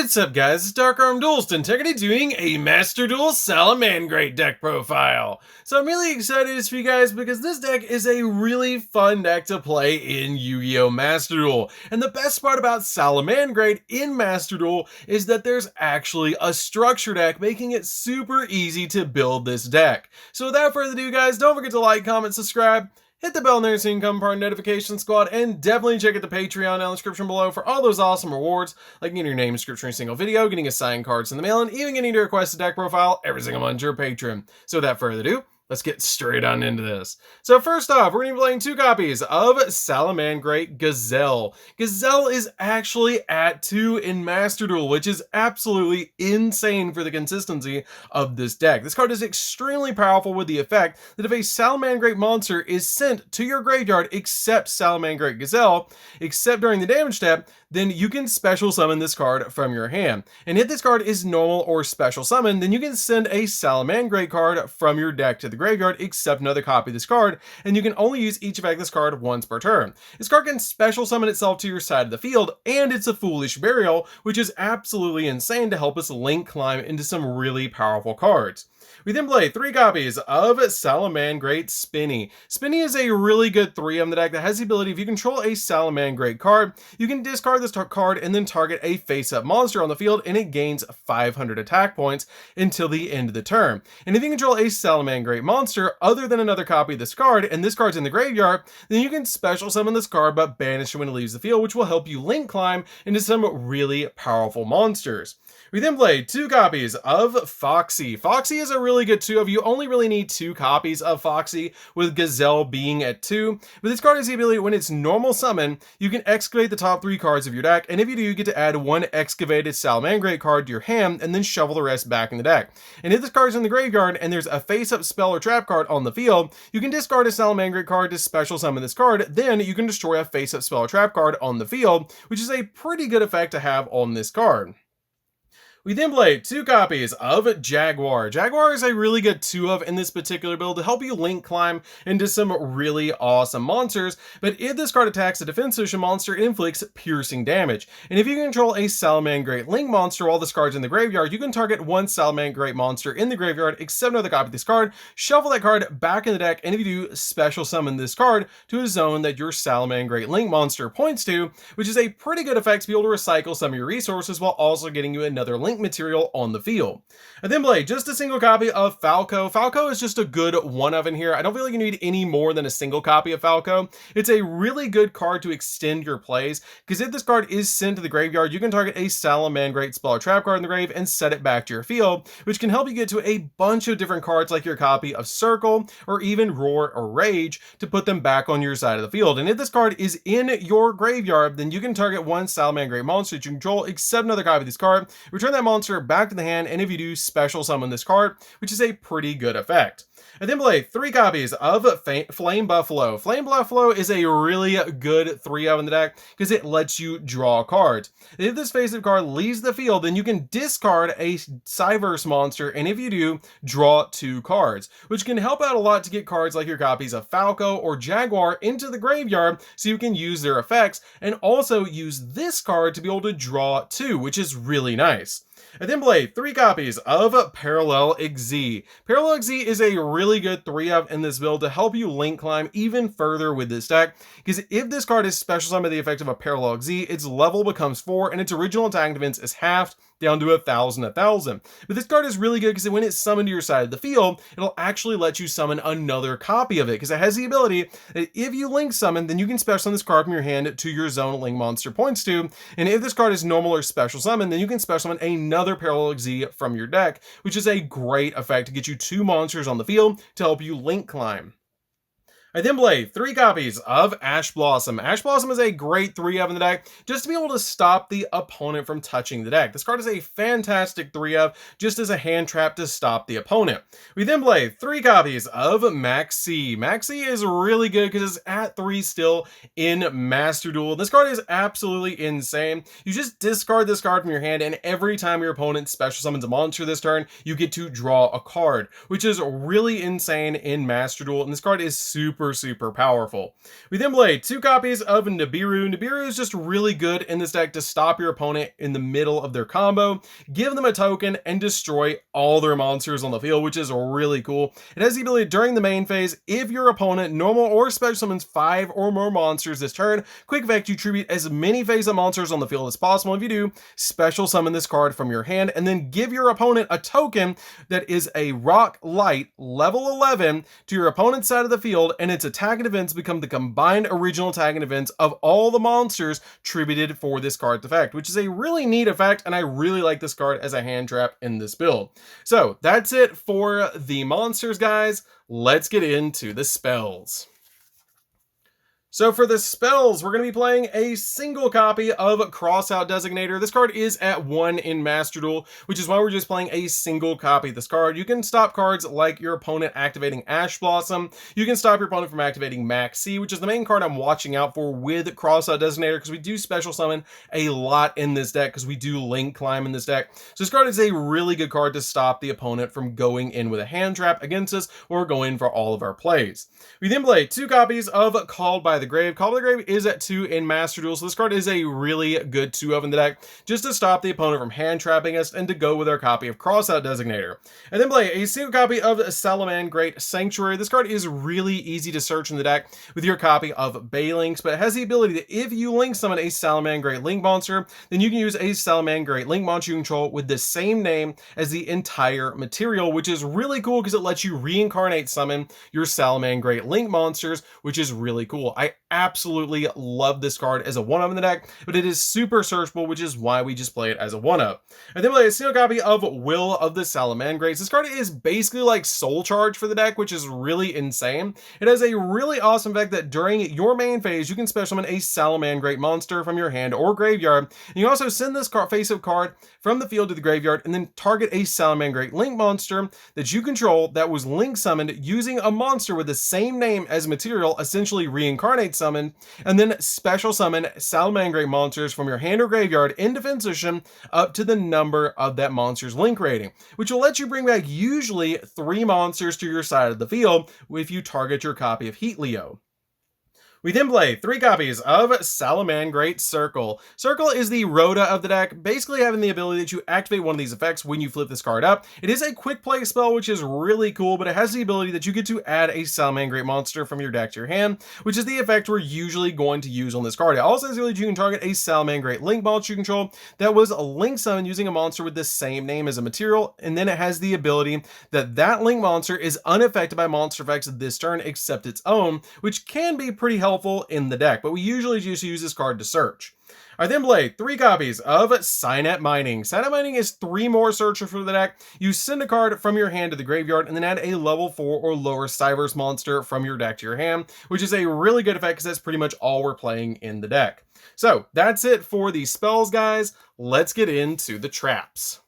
What's up guys, it's DarkArmedDuelist and today doing a Master Duel Salamangreat deck profile. So I'm really excited for you guys because this deck is a really fun deck to play in Yu-Gi-Oh! Master Duel. And the best part about Salamangreat in Master Duel is that there's actually a structure deck, making it super easy to build this deck. So without further ado guys, don't forget to like, comment, subscribe, hit the bell there so you can become part of the notification squad, and definitely check out the Patreon down in the description below for all those awesome rewards, like getting your name description in a single video, getting assigned cards in the mail, and even getting to request a deck profile every single month to your Patreon. So without further ado, let's get straight on into this. So first off, we're going to be playing two copies of Salamangreat Gazelle. Gazelle is actually at 2 in Master Duel, which is absolutely insane for the consistency of this deck. This card is extremely powerful with the effect that if a Salamangreat monster is sent to your graveyard except Salamangreat Gazelle, except during the damage step, then you can special summon this card from your hand. And if this card is normal or special summon, then you can send a Salamangreat card from your deck to the graveyard, except another copy of this card, and you can only use each effect of this card once per turn. This card can special summon itself to your side of the field, and it's a Foolish Burial, which is absolutely insane to help us link climb into some really powerful cards. We then play 3 copies of Salamangreat Spinny. Spinny is a really good 3 on the deck that has the ability, if you control a Salamangreat card, you can discard this card and then target a face-up monster on the field, and it gains 500 attack points until the end of the turn. And if you control a Salamangreat monster other than another copy of this card, and this card's in the graveyard, then you can special summon this card but banish it when it leaves the field, which will help you link climb into some really powerful monsters. We then play 2 copies of Foxy. Foxy is a really good 2 of. You only really need 2 copies of Foxy, with Gazelle being at 2. But this card has the ability, when it's normal summon, you can excavate the top 3 cards of your deck, and if you do, you get to add 1 excavated Salamangreat card to your hand, and then shovel the rest back in the deck. And if this card is in the graveyard, and there's a face-up spell or trap card on the field, you can discard a Salamangreat card to special summon this card, then you can destroy a face-up spell or trap card on the field, which is a pretty good effect to have on this card. We then play 2 copies of Jaguar. Jaguar is a really good 2 of in this particular build to help you link climb into some really awesome monsters, but if this card attacks a defense ocean monster, it inflicts piercing damage. And if you control a Salamangreat link monster while this card's in the graveyard, you can target 1 Salamangreat monster in the graveyard, except another copy of this card, shuffle that card back in the deck, and if you do, special summon this card to a zone that your Salamangreat link monster points to, which is a pretty good effect to be able to recycle some of your resources while also getting you another link material on the field. I then play just a single copy of Falco. Falco is just a good 1 of in here. I don't feel like you need any more than a single copy of Falco. It's a really good card to extend your plays, because if this card is sent to the graveyard, you can target a Salamangreat spell or trap card in the grave and set it back to your field, which can help you get to a bunch of different cards like your copy of Circle or even Roar or Rage to put them back on your side of the field. And if this card is in your graveyard, then you can target 1 Salamangreat monster that you control, except another copy of this card, return that monster back to the hand, and if you do, special summon this card, which is a pretty good effect. I then play 3 copies of Flame Buffalo. Flame Buffalo is a really good 3 of in the deck because it lets you draw cards. If this face-up card leaves the field, then you can discard a Cyverse monster, and if you do, draw 2 cards, which can help out a lot to get cards like your copies of Falco or Jaguar into the graveyard so you can use their effects, and also use this card to be able to draw 2, which is really nice. I then play 3 copies of Parallel Izzy. Parallel Izzy is a really good 3 of in this build to help you link climb even further with this deck, because if this card is special summoned by the effect of a Parallel Izzy, its level becomes 4 and its original attack defense is halved down to 1,000. But this card is really good because when it's summoned to your side of the field, it'll actually let you summon another copy of it, because it has the ability that if you link summon, then you can special summon this card from your hand to your zone link monster points to, and if this card is normal or special summon, then you can special summon another Parallel Izzy from your deck, which is a great effect to get you 2 monsters on the field to help you link climb. I then play 3 copies of Ash Blossom. Ash Blossom is a great 3 of in the deck just to be able to stop the opponent from touching the deck. This card is a fantastic 3 of just as a hand trap to stop the opponent. We then play 3 copies of Maxi. Maxi is really good because it's at 3 still in Master Duel. This card is absolutely insane. You just discard this card from your hand, and every time your opponent special summons a monster this turn, you get to draw a card, which is really insane in Master Duel, and this card is super super powerful. We then play 2 copies of Nibiru. Nibiru is just really good in this deck to stop your opponent in the middle of their combo, give them a token, and destroy all their monsters on the field, which is really cool. It has the ability during the main phase, if your opponent normal or special summons 5 or more monsters this turn, quick effect, you tribute as many face-up monsters on the field as possible. If you do, special summon this card from your hand, and then give your opponent a token that is a Rock Light level 11 to your opponent's side of the field, and its attack and events become the combined original attack and events of all the monsters tributed for this card's effect, which is a really neat effect, and I really like this card as a hand trap in this build. So that's it for the monsters, guys. Let's get into the spells. So for the spells, we're going to be playing a single copy of Crossout Designator. This card is at 1 in Master Duel, which is why we're just playing a single copy of this card. You can stop cards like your opponent activating Ash Blossom. You can stop your opponent from activating Max C, which is the main card I'm watching out for with Crossout Designator, because we do special summon a lot in this deck, because we do Link Climb in this deck. So this card is a really good card to stop the opponent from going in with a hand trap against us, or going for all of our plays. We then play 2 copies of Called by the Grave. Call by the Grave is at 2 in Master Duel, so this card is a really good 2-of in the deck, just to stop the opponent from hand trapping us and to go with our copy of Crossout Designator. And then play a single copy of Salamangreat Sanctuary. This card is really easy to search in the deck with your copy of Balinks, but it has the ability that if you link summon a Salamangreat Link monster, then you can use a Salamangreat Link monster you control with the same name as the entire material, which is really cool because it lets you reincarnate summon your Salamangreat Link monsters, which is really cool. I absolutely love this card as a 1-of in the deck, but it is super searchable, which is why we just play it as a 1-of. And then play a single copy of Will of the Salamangreats. This card is basically like Soul Charge for the deck, which is really insane. It has a really awesome effect that during your main phase, you can special summon a Salamangreat monster from your hand or graveyard. And you also send this face-up card from the field to the graveyard, and then target a Salamangreat Link monster that you control that was Link summoned using a monster with the same name as material, essentially reincarnate summon, and then special summon Salamangreat monsters from your hand or graveyard in defense position up to the number of that monster's Link rating, which will let you bring back usually 3 monsters to your side of the field if you target your copy of Heatleo. We then play 3 copies of Salamangreat Circle. Circle is the Rhoda of the deck, basically having the ability that you activate one of these effects when you flip this card up. It is a quick play spell, which is really cool, but it has the ability that you get to add a Salamangreat monster from your deck to your hand, which is the effect we're usually going to use on this card. It also has the ability that you can target a Salamangreat Link monster you control that was a Link summon using a monster with the same name as a material, and then it has the ability that that Link monster is unaffected by monster effects this turn except its own, which can be pretty helpful in the deck, but we usually just use this card to search. I then play 3 copies of Signet Mining. Signet Mining is 3 more searchers for the deck. You send a card from your hand to the graveyard and then add a level 4 or lower Cyverse monster from your deck to your hand, which is a really good effect because that's pretty much all we're playing in the deck. So that's it for the spells, guys. Let's get into the traps.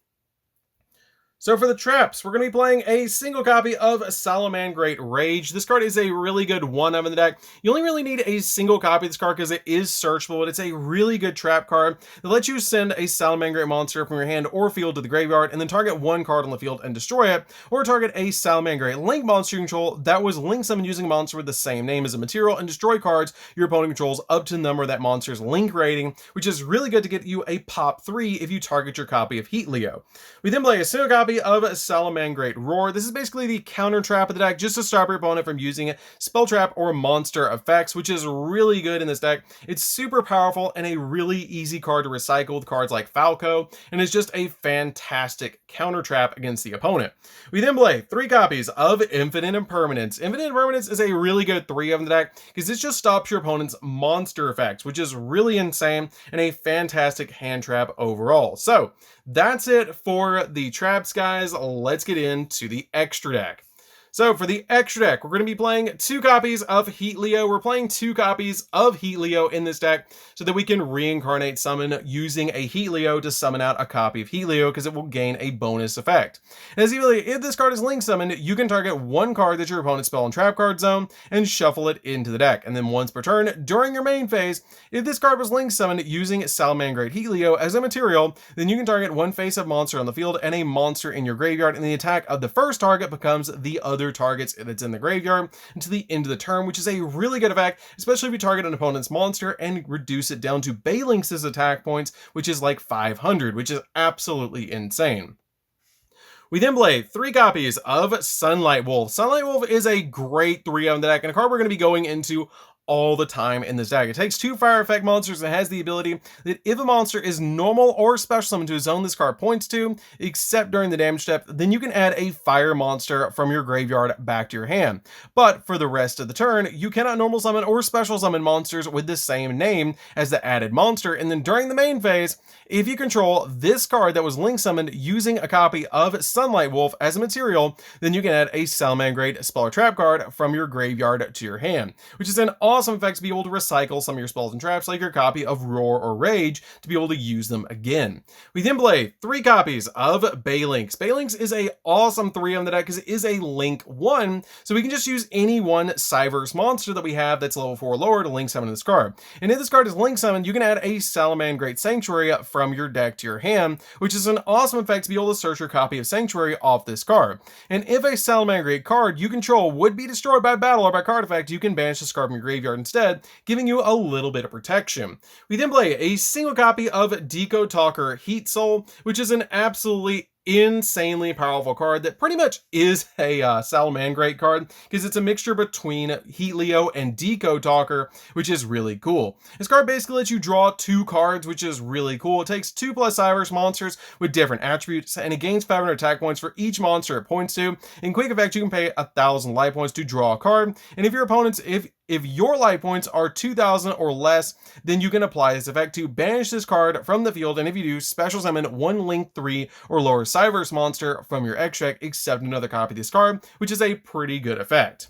So for the traps, we're going to be playing a single copy of Salamangreat Rage. This card is a really good 1-of in the deck. You only really need a single copy of this card because it is searchable, but it's a really good trap card that lets you send a Salamangreat monster from your hand or field to the graveyard and then target 1 card on the field and destroy it, or target a Salamangreat Link monster you control that was Link summoned using a monster with the same name as a material and destroy cards your opponent controls up to the number of that monster's Link rating, which is really good to get you a pop 3 if you target your copy of Heatleo. We then play a single copy of Salamangreat Roar. This is basically the counter trap of the deck, just to stop your opponent from using spell trap or monster effects, which is really good in this deck. It's super powerful and a really easy card to recycle with cards like Falco, and it's just a fantastic counter trap against the opponent. We then play 3 copies of Infinite Impermanence. Infinite Impermanence is a really good 3-of in the deck because this just stops your opponent's monster effects, which is really insane and a fantastic hand trap overall. So that's it for the traps, guys. Let's get into the extra deck. So for the extra deck, we're going to be playing 2 copies of Heatleo. We're playing 2 copies of Heatleo in this deck so that we can reincarnate summon using a Heatleo to summon out a copy of Heatleo because it will gain a bonus effect. And as you really, if this card is Link summoned, you can target 1 card that your opponent's spell and trap card zone and shuffle it into the deck. And then once per turn during your main phase, if this card was Link summoned using Salamangreat Heatleo as a material, then you can target 1 face-up monster on the field and a monster in your graveyard, and the attack of the first target becomes the other other targets that's in the graveyard until the end of the turn, which is a really good effect, especially if you target an opponent's monster and reduce it down to Balinx's attack points, which is like 500, which is absolutely insane. We then play 3 copies of Sunlight Wolf. Sunlight Wolf is a great 3 on the deck and a card we're going to be going into all the time in this deck. It takes 2 fire effect monsters and has the ability that if a monster is normal or special summon to a zone this card points to, except during the damage step, then you can add a fire monster from your graveyard back to your hand. But for the rest of the turn, you cannot normal summon or special summon monsters with the same name as the added monster. And then during the main phase, if you control this card that was link summoned using a copy of Sunlight Wolf as a material, then you can add a Salamangreat spell or trap card from your graveyard to your hand, which is an awesome effect to be able to recycle some of your spells and traps like your copy of Roar or Rage to be able to use them again. We then play 3 copies of Balinx. Balinx is a awesome 3 on the deck because it is a link 1, so we can just use any one Cyverse monster that we have that's level 4 or lower to link summon this card. And if this card is link summoned, you can add a Salamangreat Sanctuary from your deck to your hand, which is an awesome effect to be able to search your copy of Sanctuary off this card. And if a Salamangreat card you control would be destroyed by battle or by card effect, you can banish this card from your graveyard instead, giving you a little bit of protection. We then play a single copy of Deco Talker Heat Soul, which is an absolutely insanely powerful card that pretty much is a Salamangreat card because it's a mixture between Heatleo and Deco Talker, which is really cool. This card basically lets you draw 2 cards, which is really cool. It takes 2+ Cyverse monsters with different attributes, and it gains 500 attack points for each monster it points to. In quick effect, you can pay 1,000 life points to draw a card, and if your opponent's if your life points are 2,000 or less, then you can apply this effect to banish this card from the field, and if you do, special summon 1 link 3 or lower Cyverse monster from your extract, except another copy of this card, which is a pretty good effect.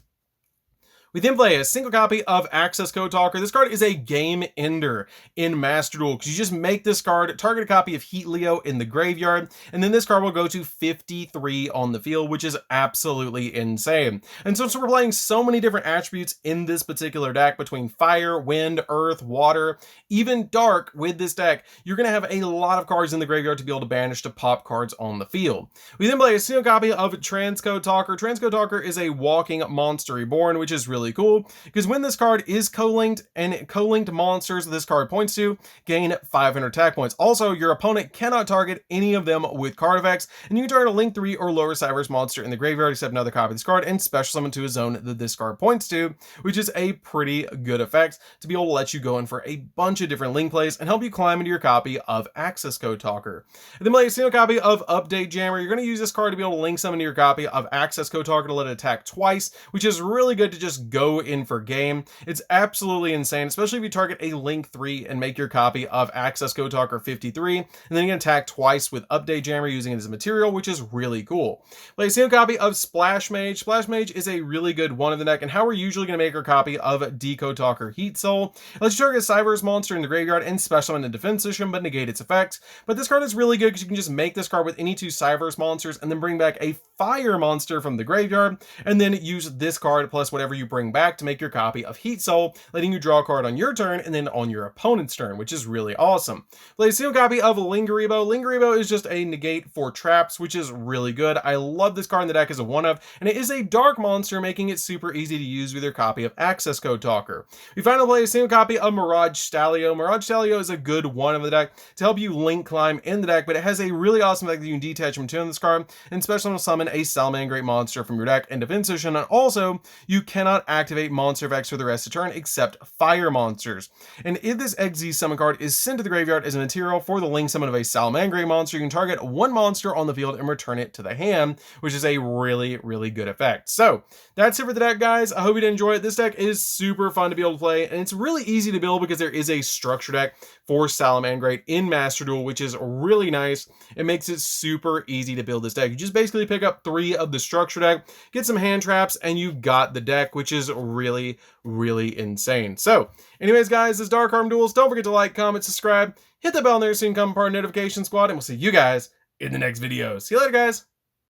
We then play a single copy of Access Code Talker. This card is a game ender in Master Duel because you just make this card, target a copy of Heatleo in the graveyard, and then this card will go to 53 on the field, which is absolutely insane. And since we're playing so many different attributes in this particular deck, between fire, wind, earth, water, even dark with this deck, you're going to have a lot of cards in the graveyard to be able to banish to pop cards on the field. We then play a single copy of Transcode Talker. Transcode Talker is a walking monster reborn, which is really cool because when this card is co-linked and co-linked monsters this card points to gain 500 attack points. Also, your opponent cannot target any of them with card effects, and you can target a link 3 or lower Cyverse monster in the graveyard except another copy of this card and special summon to a zone that this card points to, which is a pretty good effect to be able to let you go in for a bunch of different link plays and help you climb into your copy of Access Code Talker. And then play a single copy of Update Jammer. You're going to use this card to be able to link summon to your copy of Access Code Talker to let it attack twice, which is really good to just go in for game. It's absolutely insane, especially if you target a link 3 and make your copy of Access Code Talker 53, and then you can attack twice with Update Jammer using it as a material, which is really cool. Play a single copy of Splash Mage. Splash Mage is a really good one of the deck, and how we're usually going to make our copy of Deco Talker Heat Soul. It lets you target a Cyverse monster in the graveyard and special summon a defense position, but negate its effect. But this card is really good because you can just make this card with any 2 Cyverse monsters and then bring back a fire monster from the graveyard, and then use this card plus whatever you bring back to make your copy of Heat Soul, letting you draw a card on your turn and then on your opponent's turn, which is really awesome. Play a single copy of Lingaribo. Lingaribo is just a negate for traps, which is really good. I love this card in the deck as a one-of, and it is a dark monster, making it super easy to use with your copy of Access Code Talker. We finally play a single copy of Mirage Stalio. Mirage Stalio is a good one of the deck to help you link climb in the deck, but it has a really awesome effect that you can detach from 2 on this card and special summon a Salamangreat monster from your deck in defense position, and also you cannot activate monster effects for the rest of the turn except fire monsters. And if this XZ summon card is sent to the graveyard as a material for the link summon of a Salamangreat monster, you can target 1 monster on the field and return it to the hand, which is a really, really good effect. So that's it for the deck, guys. I hope you did enjoy it. This deck is super fun to be able to play, and it's really easy to build because there is a structure deck for Salamangreat in Master Duel, which is really nice. It makes it super easy to build this deck. You just basically pick up 3 of the structure deck, get some hand traps, and you've got the deck, which is really, really insane. So anyways, guys, this is DarkArmedDuelist. Don't forget to like, comment, subscribe, hit the bell there so you can become part of the notification squad, and we'll see you guys in the next video. See you later, guys.